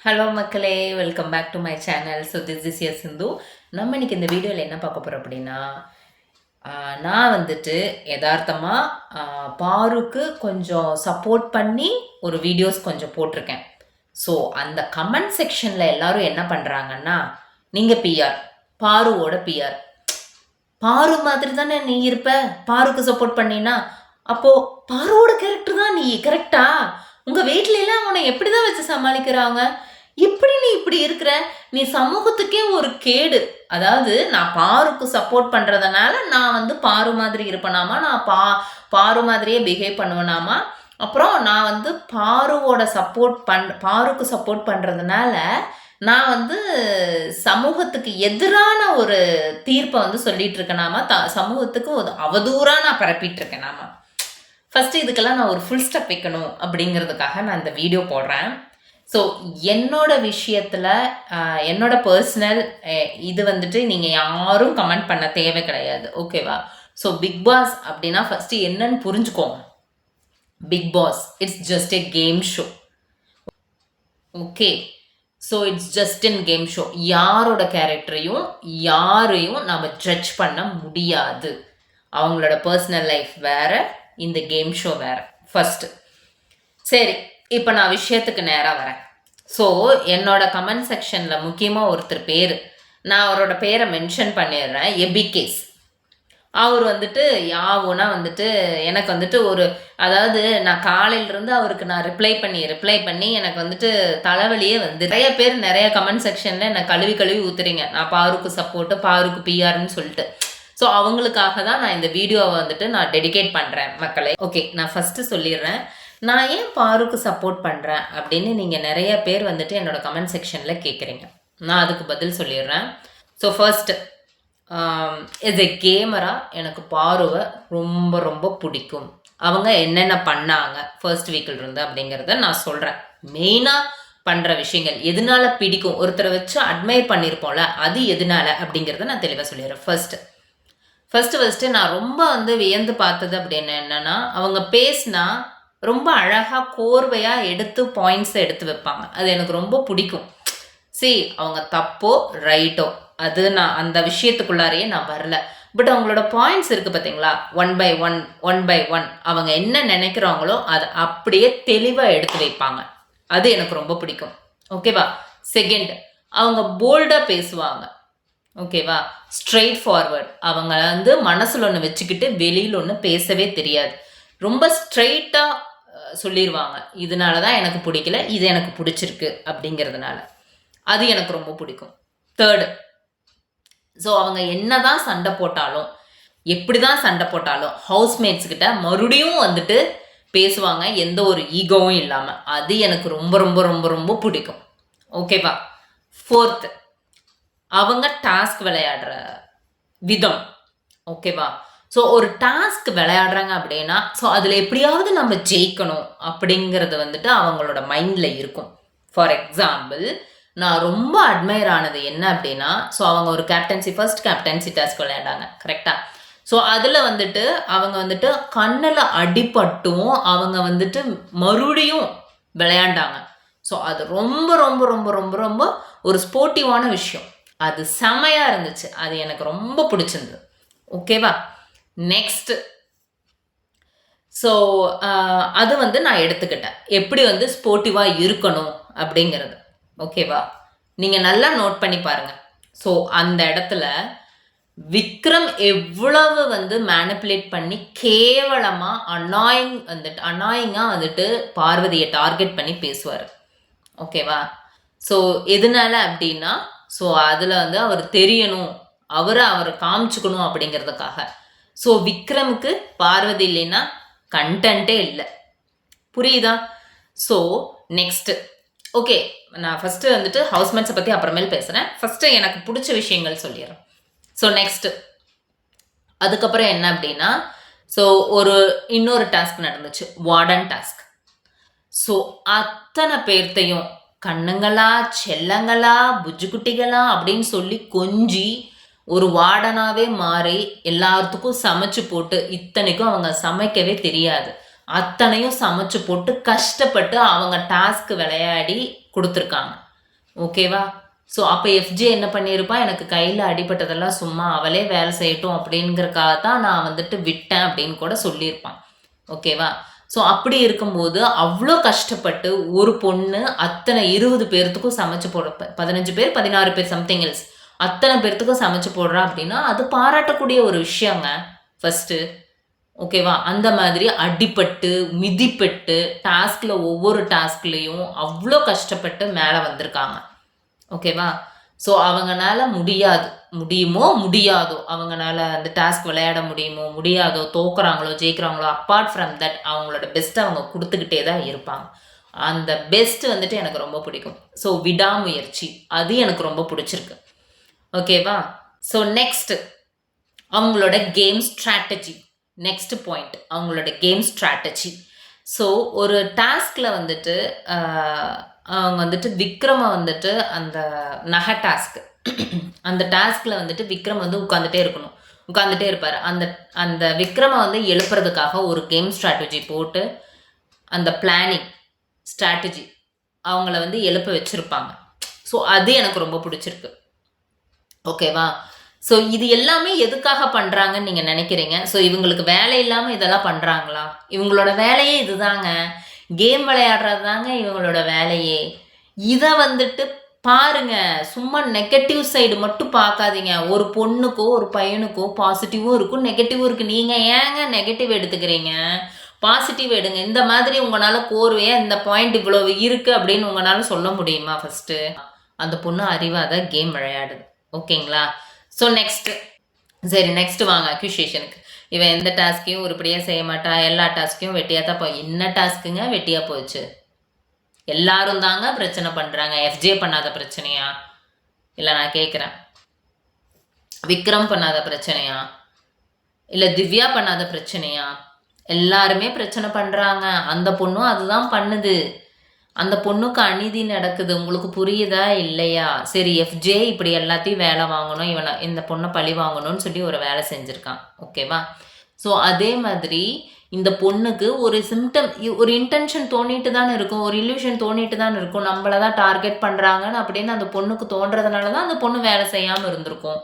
Hello மக்களே, welcome back to my channel. So this is your Sindhu. நம்ம இன்னைக்கு இந்த வீடியோவில் என்ன பார்க்க போகிறோம் அப்படின்னா, நான் வந்துட்டு யதார்த்தமாக பாருக்கு கொஞ்சம் சப்போர்ட் பண்ணி ஒரு வீடியோஸ் கொஞ்சம் போட்டிருக்கேன். ஸோ அந்த கமெண்ட் செக்ஷனில் எல்லாரும் என்ன பண்ணுறாங்கன்னா, நீங்கள் பிஆர், பாருவோட பிஆர், பாரு மாதிரி தானே நீ இருப்ப, பாருக்கு சப்போர்ட் பண்ணினா, அப்போது பாருவோட கேரக்டர் தான் நீ, கரெக்டா? உங்கள் வீட்டிலலாம் அவனை எப்படி தான் வச்சு சமாளிக்கிறாங்க? எப்படி நீ இப்படி இருக்கிற? நீ சமூகத்துக்கே ஒரு கேடு. அதாவது நான் பாருக்கு சப்போர்ட் பண்ணுறதுனால நான் வந்து பாரு மாதிரி இருப்பேனாமா, நான் பாரு மாதிரியே பிஹேவ் பண்ணுவேனாமா, அப்புறம் நான் வந்து பாருக்கு சப்போர்ட் பண்ணுறதுனால நான் வந்து சமூகத்துக்கு எதிரான ஒரு தீர்ப்பை வந்து சொல்லிட்டு இருக்கேனாமா, சமூகத்துக்கு ஒரு அவதூறா நான் பரப்பிட்டு இருக்கேனாமா. ஃபர்ஸ்ட் இதுக்கெல்லாம் நான் ஒரு ஃபுல் ஸ்டாப் வைக்கணும் அப்படிங்கிறதுக்காக நான் இந்த வீடியோ போடுறேன். ஸோ என்னோட விஷயத்தில் என்னோட பர்சனல் இது வந்துட்டு நீங்கள் யாரும் கமெண்ட் பண்ண தேவை கிடையாது, ஓகேவா? ஸோ பிக் பாஸ் அப்படின்னா ஃபஸ்ட்டு என்னன்னு புரிஞ்சுக்கோங்க. Big boss it's just a game show, okay? So it's just in game show. யாரோட கேரக்டரையும் யாரையும் நம்ம ஜட்ஜ் பண்ண முடியாது. அவங்களோட பர்சனல் லைஃப் வேறு, இந்த கேம் ஷோ வேறு. ஃபஸ்ட்டு சரி, இப்போ நான் விஷயத்துக்கு நேராக வரேன். ஸோ என்னோட கமெண்ட் செக்ஷனில் முக்கியமாக ஒருத்தர் பேர், நான் அவரோட பேரை மென்ஷன் பண்ணிடுறேன், எபிகேஸ். அவர் வந்துட்டு யாவுன்னா வந்துட்டு எனக்கு வந்துட்டு அதாவது நான் காலையிலேருந்து அவருக்கு நான் ரிப்ளை பண்ணி எனக்கு வந்துட்டு தலைவலியே வந்து நிறைய பேர் நிறைய கமெண்ட் செக்ஷனில் என்னை கழுவி ஊற்றுறீங்க. நான் பாருக்கு சப்போர்ட்டு, பாருக்கு பிஆர்னு சொல்லிட்டு. ஸோ அவங்களுக்காக தான் நான் இந்த வீடியோவை வந்துட்டு நான் டெடிகேட் பண்ணுறேன் மக்களே. ஓகே, நான் ஃபஸ்ட்டு சொல்லிடுறேன், நான் ஏன் பாருக்கு சப்போர்ட் பண்ணுறேன் அப்படின்னு நீங்கள் நிறைய பேர் வந்துட்டு என்னோட கமெண்ட் செக்ஷனில் கேட்குறீங்க. நான் அதுக்கு பதில் சொல்லிடுறேன். ஸோ ஃபர்ஸ்ட், எஸ் எ கேமராக எனக்கு பாருவை ரொம்ப ரொம்ப பிடிக்கும். அவங்க என்னென்ன பண்ணாங்க ஃபர்ஸ்ட் வீக்கில் இருந்து அப்படிங்கிறத நான் சொல்கிறேன். மெயினாக பண்ணுற விஷயங்கள் எதனால பிடிக்கும், ஒருத்தரை வச்சு அட்மையர் பண்ணியிருப்போம்ல, அது எதனால அப்படிங்கிறத நான் தெளிவாக சொல்லிடுறேன். ஃபஸ்ட்டு நான் ரொம்ப வந்து வியந்து பார்த்தது அப்படின்னு என்னென்னா, அவங்க பேசினா ரொம்ப அழகாக கோர்வையாக எடுத்து பாயிண்ட்ஸை எடுத்து வைப்பாங்க. அது எனக்கு ரொம்ப பிடிக்கும். அவங்க தப்போ ரைட்டோ அது நான் அந்த விஷயத்துக்குள்ளாரையே நான் வரல. பட் அவங்களோட பாயிண்ட்ஸ் இருக்குது பார்த்தீங்களா, ஒன் பை ஒன் அவங்க என்ன நினைக்கிறாங்களோ அதை அப்படியே தெளிவாக எடுத்து வைப்பாங்க. அது எனக்கு ரொம்ப பிடிக்கும், ஓகேவா? செகண்ட், அவங்க போல்டாக பேசுவாங்க, ஓகேவா? Straight forward. அவங்க வந்து மனசில் ஒன்று வச்சுக்கிட்டு வெளியில் ஒன்று பேசவே தெரியாது. ரொம்ப ஸ்ட்ரெயிட்டாக சொல்லிடுவாங்க, இதனால தான் எனக்கு பிடிக்கல, இது எனக்கு பிடிச்சிருக்கு அப்படிங்கிறதுனால. அது எனக்கு ரொம்ப பிடிக்கும். தேர்டு, ஸோ அவங்க என்ன தான் சண்டை போட்டாலும், எப்படி தான் சண்டை போட்டாலும் ஹவுஸ்மேட்ஸ் கிட்ட மறுபடியும் வந்துட்டு பேசுவாங்க, எந்த ஒரு ஈகோவும் இல்லாமல். அது எனக்கு ரொம்ப ரொம்ப ரொம்ப ரொம்ப பிடிக்கும், ஓகேவா? ஃபோர்த்து, அவங்க டாஸ்க் விளையாடுற விதம், ஓகேவா? ஸோ ஒரு டாஸ்க் விளையாடுறாங்க அப்படின்னா, ஸோ அதில் எப்படியாவது நம்ம ஜெயிக்கணும் அப்படிங்கிறது வந்துட்டு அவங்களோட மைண்டில் இருக்கும். ஃபார் எக்ஸாம்பிள், நான் ரொம்ப அட்மையர் ஆனது என்ன அப்படின்னா, ஸோ அவங்க ஒரு ஃபர்ஸ்ட் கேப்டன்சி டாஸ்க் விளையாண்டாங்க, கரெக்டாக? ஸோ அதில் வந்துட்டு அவங்க வந்துட்டு கண்ணில் அடிபட்டும் அவங்க வந்துட்டு மறுபடியும் விளையாண்டாங்க. ஸோ அது ரொம்ப ரொம்ப ரொம்ப ரொம்ப ரொம்ப ஒரு ஸ்போர்ட்டிவான விஷயம். அது செமையாக இருந்துச்சு, அது எனக்கு ரொம்ப பிடிச்சிருந்தது, ஓகேவா? நெக்ஸ்ட், ஸோ அது வந்து நான் எடுத்துக்கிட்டேன், எப்படி வந்து ஸ்போர்ட்டிவாக இருக்கணும் அப்படிங்கிறது, ஓகேவா? நீங்கள் நல்லா நோட் பண்ணி பாருங்கள். ஸோ அந்த இடத்துல விக்ரம் எவ்வளவு வந்து மேனிப்புலேட் பண்ணி கேவலமாக அனாயிங்காக வந்துட்டு பார்வதியை டார்கெட் பண்ணி பேசுவார், ஓகேவா? ஸோ எதனால அப்படின்னா, ஸோ அதில் வந்து அவர் தெரியணும், அவரை காமிச்சுக்கணும் அப்படிங்கிறதுக்காக. ஸோ விக்ரமுக்கு பார்வதி இல்லைன்னா கண்டென்ட்டே இல்லை, புரியுதா? ஸோ நெக்ஸ்ட்டு, ஓகே, நான் ஃபஸ்ட்டு வந்துட்டு ஹவுஸ்மேட்ஸை பற்றி அப்புறமேல் பேசுகிறேன். ஃபஸ்ட்டு எனக்கு பிடிச்ச விஷயங்கள் சொல்லிடுறேன். ஸோ நெக்ஸ்ட்டு, அதுக்கப்புறம் என்ன அப்படின்னா, ஸோ இன்னொரு டாஸ்க் நடந்துச்சு, வார்டன் டாஸ்க். ஸோ அத்தனை பேர்த்தையும் கண்ணுங்களா, செல்லங்களா, புஜ்ஜுக்குட்டிகளா அப்படின்னு சொல்லி கொஞ்சி ஒரு வார்டனாகவே மாறி எல்லாத்துக்கும் சமைச்சு போட்டு, இத்தனைக்கும் அவங்க சமைக்கவே தெரியாது, அத்தனையும் சமைச்சு போட்டு கஷ்டப்பட்டு அவங்க டாஸ்க் விளையாடி கொடுத்துருக்காங்க. ஓகேவா? ஸோ அப்போ எஃப்ஜே என்ன பண்ணியிருப்பா, எனக்கு கையில் அடிபட்டதெல்லாம் சும்மா அவளே வேலை செய்யட்டும் அப்படிங்கிறக்காக தான் நான் வந்துட்டு விட்டேன் அப்படின்னு கூட சொல்லியிருப்பான். ஓகேவா? ஸோ அப்படி இருக்கும்போது அவ்வளோ கஷ்டப்பட்டு ஒரு பொண்ணு அத்தனை 20 பேர்த்துக்கும் சமைச்சு போட 15 பேர் 16 பேர் சம்திங் எல்ஸ் அத்தனை பேர்த்துக்கும் சமைச்சு போடுறா அப்படின்னா அது பாராட்டக்கூடிய ஒரு விஷயங்க ஃபஸ்ட்டு. ஓகேவா? அந்த மாதிரி அடிபட்டு மிதிப்பட்டு டாஸ்கில் ஒவ்வொரு டாஸ்க்லேயும் அவ்வளோ கஷ்டப்பட்டு மேலே வந்திருக்காங்க. ஓகேவா? ஸோ அவங்கனால முடியுமோ முடியாதோ, அவங்கனால அந்த டாஸ்க் விளையாட முடியுமோ முடியாதோ, தோக்குறாங்களோ ஜெயிக்கிறாங்களோ, அப்பார்ட் ஃப்ரம் தட் அவங்களோட பெஸ்ட்டை அவங்க கொடுத்துக்கிட்டே தான் இருப்பாங்க. அந்த பெஸ்ட் வந்துட்டு எனக்கு ரொம்ப பிடிக்கும். ஸோ விடாமுயற்சி அது எனக்கு ரொம்ப பிடிச்சிருக்கு. ஓகேவா? ஸோ நெக்ஸ்ட் அவங்களோட கேம் ஸ்ட்ராட்டஜி. நெக்ஸ்ட் பாயிண்ட் அவங்களோட கேம் ஸ்ட்ராட்டஜி. ஸோ ஒரு டாஸ்கில் வந்துட்டு அவங்க வந்துட்டு விக்ரமை வந்துட்டு அந்த நகை டாஸ்க்கு அந்த டாஸ்கில் வந்துட்டு விக்ரம் வந்து உட்காந்துட்டே இருப்பார். அந்த விக்ரமை வந்து எழுப்புறதுக்காக ஒரு கேம் ஸ்ட்ராட்டஜி போட்டு அந்த பிளானிங் ஸ்ட்ராட்டஜி அவங்கள வந்து எழுப்ப வச்சுருப்பாங்க. ஸோ அது எனக்கு ரொம்ப பிடிச்சிருக்கு. ஓகேவா? ஸோ இது எல்லாமே எதுக்காக பண்ணுறாங்கன்னு நீங்கள் நினைக்கிறீங்க? ஸோ இவங்களுக்கு வேலை இல்லாமல் இதெல்லாம் பண்ணுறாங்களா? இவங்களோட வேலையே இதுதாங்க, கேம் விளையாடுறது தாங்க இவங்களோட வேலையே. இதை வந்துட்டு பாருங்க, சும்மா நெகட்டிவ் சைடு மட்டும் பார்க்காதீங்க. ஒரு பொண்ணுக்கோ ஒரு பையனுக்கோ பாசிட்டிவும் இருக்கும் நெகட்டிவும் இருக்குது. நீங்கள் ஏங்க நெகட்டிவ் எடுத்துக்கிறீங்க? பாசிட்டிவ் எடுங்க. இந்த மாதிரி உங்களால் கோர்வையாக இந்த பாயிண்ட் இவ்வளோ இருக்குது அப்படின்னு உங்களால் சொல்ல முடியுமா? ஃபஸ்ட்டு அந்த பொண்ணு அறிவாக தான் கேம் விளையாடுது. ஓகேங்களா? ஸோ நெக்ஸ்ட் வாங்க அக்யூசியேஷனுக்கு. இவன் எந்த டாஸ்க்கையும் உருப்படியாக செய்ய மாட்டா, எல்லா டாஸ்க்கையும் வெட்டியாக தான் என்ன டாஸ்க்குங்க வெட்டியாக போச்சு? எல்லாரும் தாங்க பிரச்சனை பண்ணுறாங்க. எஃப்ஜே பண்ணாத பிரச்சனையா? இல்லை நான் கேட்குறேன், விக்ரம் பண்ணாத பிரச்சனையா? இல்லை திவ்யா பண்ணாத பிரச்சனையா? எல்லாருமே பிரச்சனை பண்ணுறாங்க. அந்த பொண்ணும் அதுதான் பண்ணுது. அந்த பொண்ணுக்கு அநீதி நடக்குது. உங்களுக்கு புரியுதா இல்லையா? சரி, எஃப்ஜே இப்படி எல்லாத்தையும் வேலை வாங்கணும், இந்த பொண்ணை பழி வாங்கணும்னு சொல்லி ஒரு வேலை செஞ்சுருக்கான். ஓகேவா? ஸோ அதே மாதிரி இந்த பொண்ணுக்கு ஒரு சிம்டம், ஒரு இன்டென்ஷன் தோணிட்டு தான் இருக்கும், ஒரு இல்யூஷன் தோணிட்டு தான் இருக்கும். நம்மளை தான் டார்கெட் பண்ணுறாங்கன்னு அப்படின்னு அந்த பொண்ணுக்கு தோன்றதுனால தான் அந்த பொண்ணு வேலை செய்யாமல் இருந்திருக்கும்.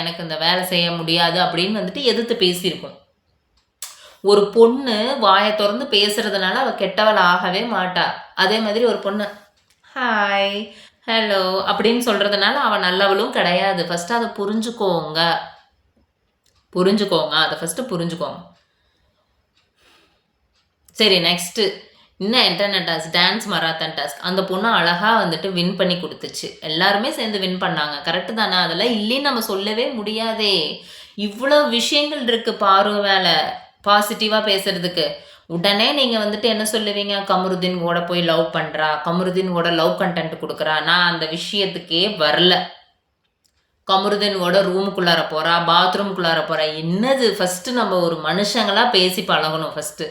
எனக்கு இந்த வேலை செய்ய முடியாது அப்படின்னு வந்துட்டு எதிர்த்து பேசியிருக்கும். ஒரு பொண்ணு வாயை திறந்து பேசுறதுனால அவள் கெட்டவள் ஆகவே மாட்டா. அதே மாதிரி ஒரு பொண்ணு ஹாய் ஹலோ அப்படின்னு சொல்கிறதுனால அவள் நல்லவளும் கிடையாது. ஃபஸ்ட்டு அதை புரிஞ்சுக்கோங்க. அதை ஃபஸ்ட்டு புரிஞ்சுக்கோங்க. சரி, நெக்ஸ்ட்டு இன்னும் internet task, dance marathon task. அந்த பொண்ணு அழகாக வந்துட்டு வின் பண்ணி கொடுத்துச்சு. எல்லாருமே சேர்ந்து வின் பண்ணாங்க. கரெக்டு தானே? அதெல்லாம் இல்லைன்னு நம்ம சொல்லவே முடியாதே. இவ்வளோ விஷயங்கள் இருக்குது பாரு வேலை பாசிட்டிவாக பேசுறதுக்கு. உடனே நீங்கள் வந்துட்டு என்ன சொல்லுவீங்க? கமருதீன் கூட போய் லவ் பண்ணுறா, கமருதீன் கூட லவ் கண்டென்ட் கொடுக்குறா. நான் அந்த விஷயத்துக்கே வரல. கமருதீன் கூட ரூமுக்குள்ளார போகிறா, பாத்ரூம்குள்ளார போகிறா. என்னது? ஃபஸ்ட்டு நம்ம ஒரு மனுஷங்களாக பேசி பழகணும் ஃபஸ்ட்டு.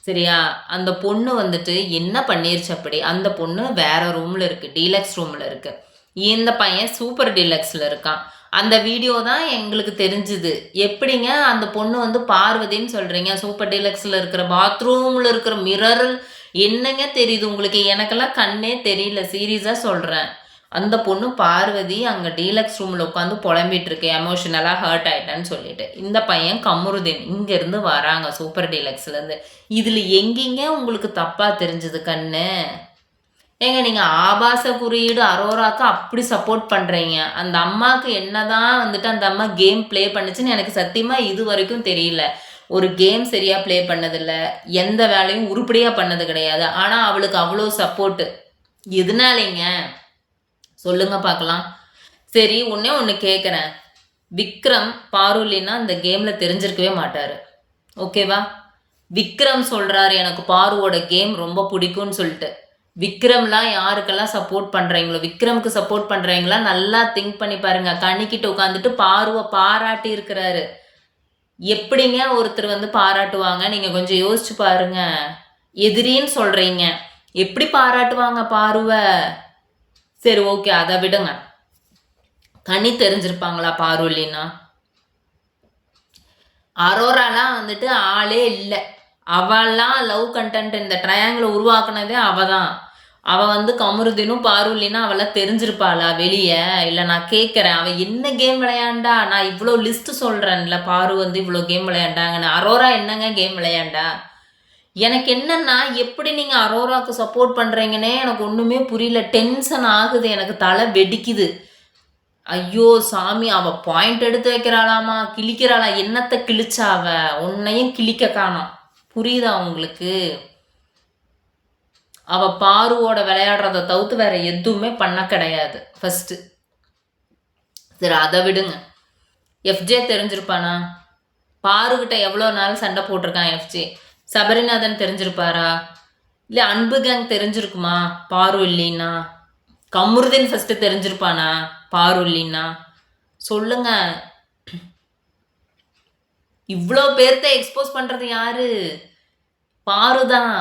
சரியா? அந்த பொண்ணு வந்துட்டு என்ன பண்ணிருச்சு அப்படி? அந்த பொண்ணு வேற ரூமில் இருக்குது, டீலக்ஸ் ரூமில் இருக்குது. இந்த பையன் சூப்பர் டீலக்ஸில் இருக்கான். அந்த வீடியோ தான் எங்களுக்கு தெரிஞ்சுது. எப்படிங்க அந்த பொண்ணு வந்து பார்வதின்னு சொல்கிறீங்க? சூப்பர் டீலக்ஸில் இருக்கிற பாத்ரூமில் இருக்கிற மிரர் என்னங்க தெரியுது உங்களுக்கு? எனக்கெல்லாம் கண்ணே தெரியல, சீரியஸாக சொல்கிறேன். அந்த பொண்ணு பார்வதி அங்கே டீலக்ஸ் ரூமில் உட்காந்து புலம்பிட்டு இருக்கு, எமோஷனலாக ஹர்ட் ஆகிட்டேன்னு சொல்லிட்டு. இந்த பையன் கமருதீன் இங்கேருந்து வராங்க சூப்பர் டீலக்ஸ்லேருந்து. இதில் எங்கேங்க உங்களுக்கு தப்பாக தெரிஞ்சுது கண்ணு? ஏங்க நீங்கள் ஆபாச குறியீடு அரோராக்கு அப்படி சப்போர்ட் பண்ணுறீங்க. அந்த அம்மாவுக்கு என்னதான் வந்துட்டு அந்த அம்மா கேம் ப்ளே பண்ணுச்சுன்னு எனக்கு சத்தியமாக இது வரைக்கும் தெரியல. ஒரு கேம் சரியாக ப்ளே பண்ணதில்லை, எந்த வேலையும் உருப்படியாக பண்ணது கிடையாது. ஆனால் அவளுக்கு அவ்வளோ சப்போர்ட்டு எதுனாலேங்க சொல்லுங்க பார்க்கலாம். சரி, ஒன்று கேட்குறேன். விக்ரம் பாருலின்னா அந்த கேமில் தெரிஞ்சிருக்கவே மாட்டார். ஓகேவா? விக்ரம் சொல்கிறாரு எனக்கு பாருவோட கேம் ரொம்ப பிடிக்கும்னு சொல்லிட்டு. விக்ரம்லாம் யாருக்கெல்லாம் சப்போர்ட் பண்ணுறீங்களோ, விக்ரமுக்கு சப்போர்ட் பண்ணுறீங்களா நல்லா திங்க் பண்ணி பாருங்க. கண்ணிக்கிட்ட உட்காந்துட்டு பாருவை பாராட்டி இருக்கிறாரு. எப்படிங்க ஒருத்தர் வந்து பாராட்டுவாங்க? நீங்கள் கொஞ்சம் யோசிச்சு பாருங்க. எதிரின்னு சொல்கிறீங்க, எப்படி பாராட்டுவாங்க பாருவை? சரி, ஓகே, அதை விடுங்க. கனி தெரிஞ்சிருப்பாங்களா பாருலின்னா? அரோராலாம் வந்துட்டு ஆளே இல்லை. அவெல்லாம் லவ் கண்டென்ட் இந்த ட்ரையாங்கிளை உருவாக்குனதே அவள் தான். அவள் வந்து கமருதினும் பாருலினா அவளாம் தெரிஞ்சிருப்பாளா வெளியே? இல்லை நான் கேட்குறேன், அவள் என்ன கேம் விளையாண்டா? நான் இவ்வளோ லிஸ்ட்டு சொல்கிறேன்ல, பாரு வந்து இவ்வளோ கேம் விளையாண்டாங்கன்னு. அரோரா என்னங்க கேம் விளையாண்டா? எனக்கு என்னன்னா, எப்படி நீங்கள் அரோராவுக்கு சப்போர்ட் பண்ணுறீங்கன்னே எனக்கு ஒன்றுமே புரியல. டென்ஷன் ஆகுது, எனக்கு தலை வெடிக்குது. ஐயோ சாமி, அவள் பாயிண்ட் எடுத்து வைக்கிறாளாமா, கிழிக்கிறாளா? என்னத்தை கிழிச்சா அவ? உன்னையும் கிழிக்க காணோம். புரியுதா உங்களுக்கு? அவள் பாருவோட விளையாடுறத தவிர்த்து வேற எதுவுமே பண்ண கிடையாது ஃபஸ்ட்டு. சரி அதை விடுங்க. எஃப்ஜே தெரிஞ்சிருப்பானா? பாருக்கிட்ட எவ்வளோ நாள் சண்டை போட்டிருக்கான் எஃப்ஜே. சபரிநாதன் தெரிஞ்சிருப்பாரா? இல்லை அன்பு கேங் தெரிஞ்சிருக்குமா பாரு இல்லைன்னா? கமருதீன் ஃபஸ்ட்டு தெரிஞ்சிருப்பானா பாரு இல்லைன்னா? சொல்லுங்க. இவ்வளோ பேர்த்த எக்ஸ்போஸ் பண்ணுறது யாரு? பாரு தான்.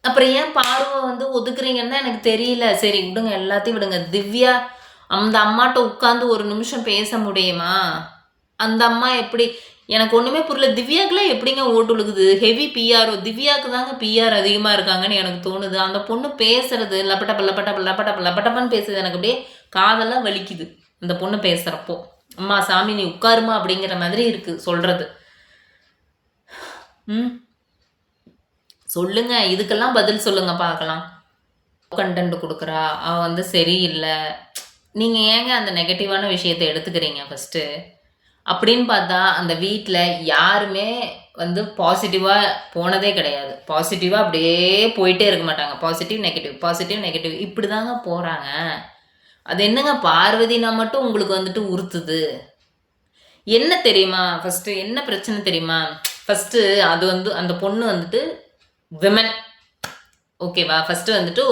அப்புறம் ஏன் பார்வை வந்து ஒதுக்குறீங்கன்னு எனக்கு தெரியல. சரி விடுங்க, எல்லாத்தையும் விடுங்க. திவ்யா அந்த அம்மாட்ட உட்காந்து ஒரு நிமிஷம் பேச முடியுமா? அந்த அம்மா எப்படி? எனக்கு ஒன்றுமே புரியல. திவ்யாக்குலாம் எப்படிங்க ஓட்டு விழுகுது? Heavy PR. திவ்யாவுக்கு தாங்க பிஆர் அதிகமாக இருக்காங்கன்னு எனக்கு தோணுது. அந்த பொண்ணு பேசுறது லப்பட்டப்ப லப்பட்டப்ப லப்பட்டப்ப லப்பட்டப்பன்னு பேசுது. எனக்கு அப்படியே காதெல்லாம் வலிக்குது அந்த பொண்ணு பேசுகிறப்போ. அம்மா சாமி நீ உட்காருமா அப்படிங்கிற மாதிரி இருக்குது சொல்கிறது. சொல்லுங்க, இதுக்கெல்லாம் பதில் சொல்லுங்க பார்க்கலாம். கண்டென்ட் கொடுக்குறா, அவள் வந்து சரியில்லை. நீங்கள் ஏங்க அந்த நெகட்டிவான விஷயத்தை எடுத்துக்கிறீங்க ஃபஸ்ட்டு? அப்படின்னு பார்த்தா அந்த வீட்டில் யாருமே வந்து பாசிட்டிவாக போனதே கிடையாது. பாசிட்டிவாக அப்படியே போயிட்டே இருக்க மாட்டாங்க. பாசிட்டிவ் நெகட்டிவ் பாசிட்டிவ் நெகட்டிவ் இப்படி தாங்க போகிறாங்க. அது என்னங்க பார்வதினா மட்டும் உங்களுக்கு வந்துட்டு உறுத்துது? என்ன தெரியுமா ஃபஸ்ட்டு என்ன பிரச்சனை தெரியுமா? ஃபஸ்ட்டு அது வந்து அந்த பொண்ணு வந்துட்டு விமன், ஓகேவா? ஃபஸ்ட்டு வந்துட்டு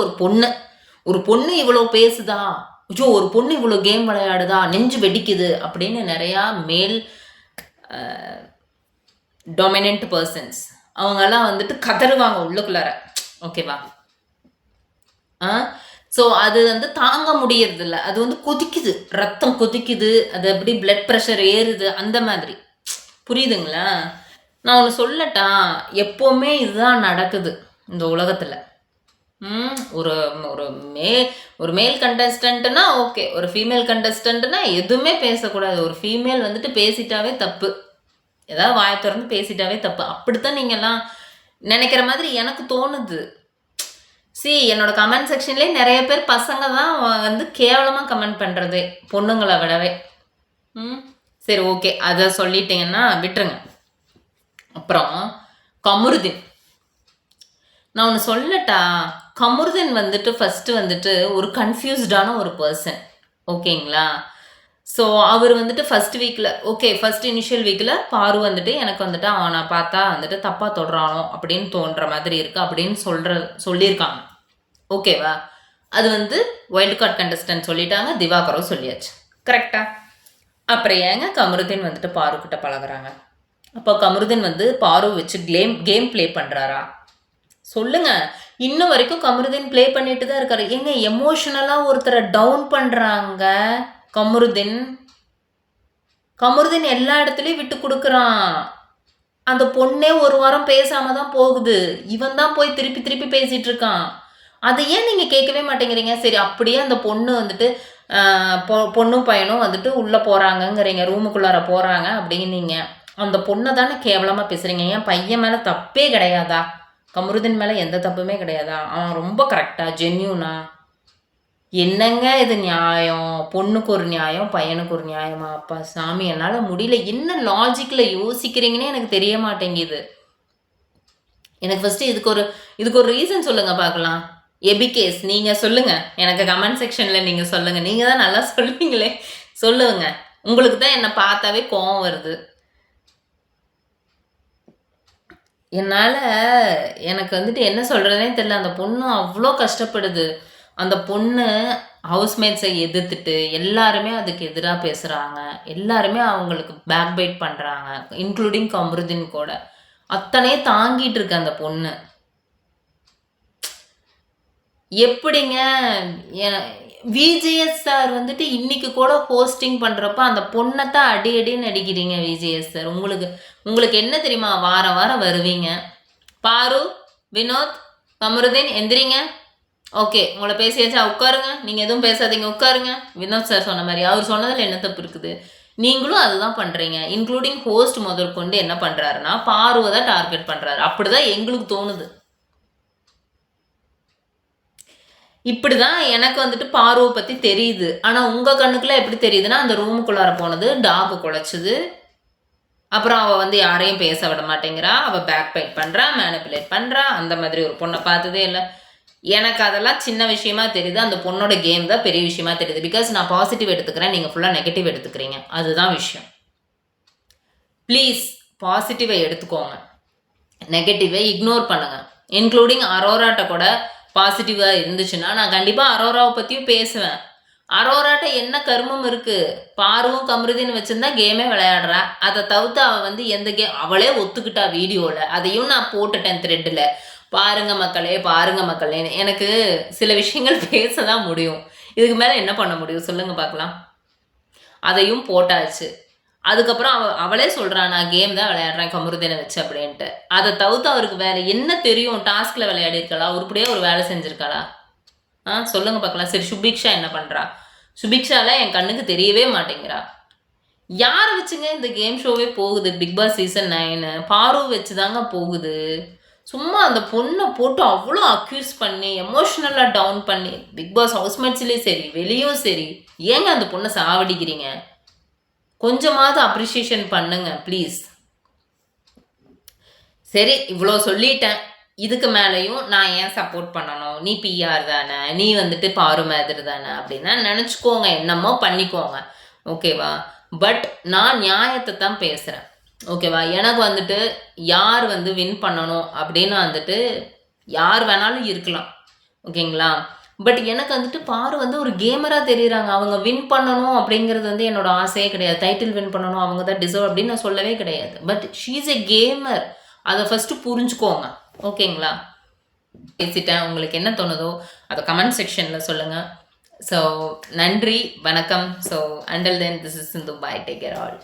ஒரு பொண்ணு இவ்வளோ பேசுதா, ஐயோ ஒரு பொண்ணு இவ்வளோ கேம் விளையாடுதா, நெஞ்சு வெடிக்குது அப்படின்னு நிறையா மேல் டொமினன்ட் பர்சன்ஸ் அவங்கெல்லாம் வந்துட்டு கதறுவாங்க உள்ளுக்குள்ளார, ஓகேவா? ஸோ அது வந்து தாங்க முடியறதில்ல. அது வந்து கொதிக்குது, ரத்தம் கொதிக்குது, அது அப்படி பிளட் ப்ரெஷர் ஏறுது, அந்த மாதிரி. புரியுதுங்களா? நான் ஒன்று சொல்லட்டா, எப்போவுமே இதுதான் நடக்குது இந்த உலகத்தில். ஒரு ஒரு மே ஒரு மேல் கண்டஸ்டன்ட்னா ஓகே, ஒரு ஃபீமேல் கண்டஸ்டன்ட்னா எதுவுமே பேசக்கூடாது. ஒரு ஃபீமேல் வந்துட்டு பேசிட்டாவே தப்பு, ஏதாவது வாயை திறந்து பேசிட்டாவே தப்பு. அப்படித்தான் நீங்கள்லாம் நினைக்கிற மாதிரி எனக்கு தோணுது. என்னோட கமெண்ட் செக்ஷன்லேயே நிறைய பேர் பசங்க தான் வந்து கேவலமாக கமெண்ட் பண்ணுறது பொண்ணுங்களை விடவே. சரி ஓகே, அதை சொல்லிட்டீங்கன்னா விட்டுருங்க. அப்புறம் கமருதீன், நான் ஒன்று சொல்லட்டா? கமருதீன் வந்துட்டு ஃபஸ்ட்டு வந்துட்டு ஒரு கன்ஃபியூஸ்டான ஒரு பர்சன், ஓகேங்களா? ஸோ அவர் வந்துட்டு ஃபஸ்ட் வீக்கில் ஓகே, ஃபஸ்ட் இனிஷியல் வீக்கில் பாரு வந்துட்டு எனக்கு வந்துட்டு அவனை பார்த்தா வந்துட்டு தப்பாக தொடுறானோ அப்படின்னு தோன்ற மாதிரி இருக்குது அப்படின்னு சொல்லியிருக்காங்க, ஓகேவா? அது வந்து வைல்டு கார்டு கண்டஸ்டன்ட் சொல்லிட்டாங்க, திவாகரும் சொல்லியாச்சு, கரெக்டாக? அப்புறம் ஏங்க கமருதீன் வந்துட்டு பாருக்கிட்ட பழகுறாங்க? அப்போ கமருதீன் வந்து பாரு வச்சு கேம் ப்ளே பண்ணுறாரா? சொல்லுங்க. இன்னும் வரைக்கும் கமருதீன் ப்ளே பண்ணிட்டு தான் இருக்காரு. ஏங்க எமோஷனலாக ஒருத்தரை டவுன் பண்ணுறாங்க கமருதீன். கமருதீன் எல்லா இடத்துலையும் விட்டு கொடுக்குறான். அந்த பொண்ணே ஒரு வாரம் பேசாமல் தான் போகுது. இவன் தான் போய் திருப்பி திருப்பி பேசிகிட்டு இருக்கான். அதை ஏன் நீங்கள் கேட்கவே மாட்டேங்கிறீங்க? சரி அப்படியே அந்த பொண்ணு வந்துட்டு பொண்ணும் பையனும் வந்துட்டு உள்ளே போகிறாங்கங்கிறீங்க, ரூமுக்குள்ளார போகிறாங்க அப்படின்னீங்க. அந்த பொண்ணை தானே கேவலமாக பேசுகிறீங்க. ஏன் பையன் மேலே தப்பே கிடையாதா? கமருதீன் மேலே எந்த தப்புமே கிடையாதா? அவன் ரொம்ப கரெக்டாக ஜென்யூனா? என்னங்க இது நியாயம்? பொண்ணுக்கு ஒரு நியாயம், பையனுக்கு ஒரு நியாயமா? அப்பா சாமி, என்னால் முடியல. என்ன லாஜிக்கில் யோசிக்கிறீங்கன்னே எனக்கு தெரிய மாட்டேங்குது. எனக்கு ஃபஸ்ட்டு இதுக்கு ஒரு ரீசன் சொல்லுங்கள் பார்க்கலாம். எபிகேஸ் நீங்கள் சொல்லுங்கள், எனக்கு கமெண்ட் செக்ஷனில் நீங்கள் சொல்லுங்கள். நீங்கள் தான் நல்லா சொல்லுவீங்களே, சொல்லுங்க. உங்களுக்கு தான் என்னை பார்த்தாவே கோவம் வருது. என்னால் எனக்கு வந்துட்டு என்ன சொல்கிறதுனே தெரியல. அந்த பொண்ணு அவ்வளோ கஷ்டப்படுது. அந்த பொண்ணு ஹவுஸ்மேட்ஸை எதிர்த்துட்டு எல்லாருமே அதுக்கு எதிராக பேசுகிறாங்க. எல்லாருமே அவங்களுக்கு பேக் பைட் பண்ணுறாங்க, இன்க்ளூடிங் கமருதீன் கூட. அத்தனையே தாங்கிட்டு இருக்கு அந்த பொண்ணு. எப்படிங்க? விஜிஎஸ் சார் வந்துட்டு இன்னைக்கு கூட போஸ்டிங் பண்ணுறப்ப அந்த பொண்ணை தான் அடி அடின்னு அடிக்கிறீங்க விஜிஎஸ் சார். உங்களுக்கு என்ன தெரியுமா? வாரம் வாரம் வருவீங்க, பாரு, வினோத், கமருதீன் எந்திரிங்க, ஓகே உங்களை பேசியாச்சா, உட்காருங்க. நீங்கள் எதுவும் பேசாதீங்க, உட்காருங்க. வினோத் சார் சொன்ன மாதிரி அவர் சொன்னதில் என்ன தப்பு இருக்குது? நீங்களும் அதுதான் பண்ணுறீங்க. இன்க்ளூடிங் ஹோஸ்ட் முதற்கொண்டு என்ன பண்ணுறாருன்னா பார்வை தான் டார்கெட் பண்ணுறாரு. அப்படிதான் எங்களுக்கு தோணுது. இப்படி தான் எனக்கு வந்துட்டு பார்வை பற்றி தெரியுது. ஆனால் உங்கள் கண்ணுக்குள்ள எப்படி தெரியுதுன்னா, அந்த ரூமுக்குள்ளார போனது, டாகு குலைச்சிது, அப்புறம் அவள் வந்து யாரையும் பேச விட மாட்டேங்கிறா, அவள் பேக் பைட் பண்ணுறா, மேனிப்புலேட் பண்ணுறா. அந்த மாதிரி ஒரு பொண்ணை பார்த்ததே இல்லை. எனக்கு அதெல்லாம் சின்ன விஷயமா தெரியுது. அந்த பொண்ணோட கேம் தான் பெரிய விஷயமா தெரியுது. பிகாஸ் நான் பாசிட்டிவ் எடுத்துக்கிறேன், நீங்கள் ஃபுல்லாக நெகட்டிவ் எடுத்துக்கிறீங்க. அதுதான் விஷயம். ப்ளீஸ் பாசிட்டிவை எடுத்துக்கோங்க, நெகட்டிவை இக்னோர் பண்ணுங்கள். இன்க்ளூடிங் அரோராட்ட கூட பாசிட்டிவாக இருந்துச்சுன்னா நான் கண்டிப்பாக அரோராவை பற்றியும் பேசுவேன். அரோராட்ட என்ன கர்மம் இருக்குது? பார்வும் கமருதின்னு வச்சுருந்தா கேமே விளையாடுறா. அதை தவிர்த்து அவள் வந்து எந்த கேம் அவளே ஒத்துக்கிட்டா வீடியோவில். அதையும் நான் போட்டுட்டேன் த்ரெட்டில். பாருங்க மக்களே, பாருங்க மக்களே. எனக்கு சில விஷயங்கள் பேச தான் முடியும். இதுக்கு மேலே என்ன பண்ண முடியும் சொல்லுங்கள் பார்க்கலாம். அதையும் போட்டாச்சு. அதுக்கப்புறம் அவளே சொல்கிறான், நான் கேம் தான் விளையாடுறேன் கமருதீனை வச்சு அப்படின்ட்டு. அதை தவிர்த்து அவருக்கு வேறு என்ன தெரியும்? டாஸ்கில் விளையாடிருக்காளா? உருப்படியாக ஒரு வேலை செஞ்சுருக்காளா? சொல்லுங்க பார்க்கலாம். சரி, சுபிக்ஷா என்ன பண்ணுறா? சுபிக்ஷால என் கண்ணுக்கு தெரியவே மாட்டேங்கிறா. யாரை வச்சுங்க இந்த கேம் ஷோவே போகுது? பிக் பாஸ் சீசன் 9 பாரு வச்சு தாங்க போகுது. சும்மா அந்த பொண்ணை போட்டு அவ்வளோ அக்யூஸ் பண்ணி எமோஷ்னலாக டவுன் பண்ணி, பிக் பாஸ் ஹவுஸ்மேட்ஸ்லேயும் சரி வெளியும் சரி, ஏங்க அந்த பொண்ணை சாவடிக்கிறீங்க? கொஞ்சமாவது அப்ரிஷியேஷன் பண்ணுங்க ப்ளீஸ். சரி, இவ்வளோ சொல்லிட்டேன். இதுக்கு மேலேயும் நான் ஏன் சப்போர்ட் பண்ணணும்? நீ பிஆர் தானே, நீ வந்துட்டு பாரு மாதிரி தானே அப்படின்னா நினச்சிக்கோங்க, என்னமோ பண்ணிக்கோங்க, ஓகேவா? பட் நான் நியாயத்தை தான் பேசுகிறேன், ஓகேவா? எனக்கு வந்துட்டு யார் வந்து வின் பண்ணணும் அப்படின்னு வந்துட்டு யார் வேணாலும் இருக்கலாம், ஓகேங்களா? பட் எனக்கு வந்துட்டு பாரு வந்து ஒரு கேமராக தெரியுறாங்க. அவங்க வின் பண்ணணும் அப்படிங்கிறது வந்து என்னோட ஆசையே கிடையாது. டைட்டில் வின் பண்ணணும், அவங்க தான் டிசர்வ் அப்படின்னு நான் சொல்லவே கிடையாது. But she is a gamer, அதை ஃபஸ்ட்டு புரிஞ்சுக்கோங்க, ஓகேங்களா? பேசிட்டேன். உங்களுக்கு என்ன தோணுதோ அதை கமெண்ட் செக்ஷனில் சொல்லுங்கள். ஸோ நன்றி, வணக்கம். So until then, this is Sindhu. Bye, take care all.